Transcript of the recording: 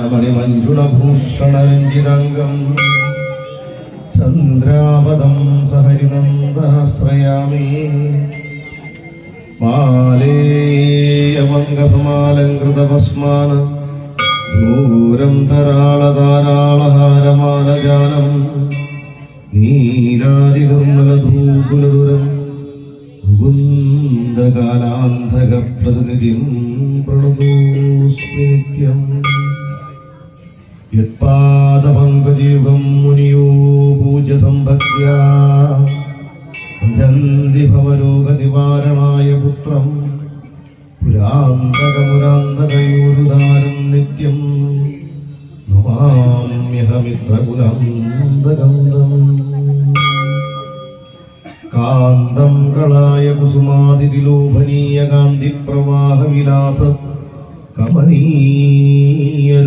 മണിമഞ്ജുളഭൂഷണരഞ്ജിതംഗം ചന്ദ്രാപദം സഹരിനന്ദാശ്രയാമി മാലേയമംഗസമാലങ്കൃതഭസ്മാന ദൂരം ധരാളധാരാളഹാരമാലജാലം നീലാരികർമ്മലധൂകുലദുരം മുകുന്ദകാലാന്ധകപ്രതിനിധിം പ്രണതോസ്മി നിത്യം യത്പാദപങ്കജയുഗം മുനിയോ പൂജ്യ സംഭക്ത്യാ ഭജന്തി ഭവരോഗനിവാരണായ പുത്രം പുരാന്തകമുരാന്തകയോരുദാരം നിത്യം നമാമ്യഹമിത്രകുലന്തകന്ദം കാന്തം കളായ കുസുമാതിലോഭനീയ കാന്തിപ്രവാഹവിലാസ കമനീയ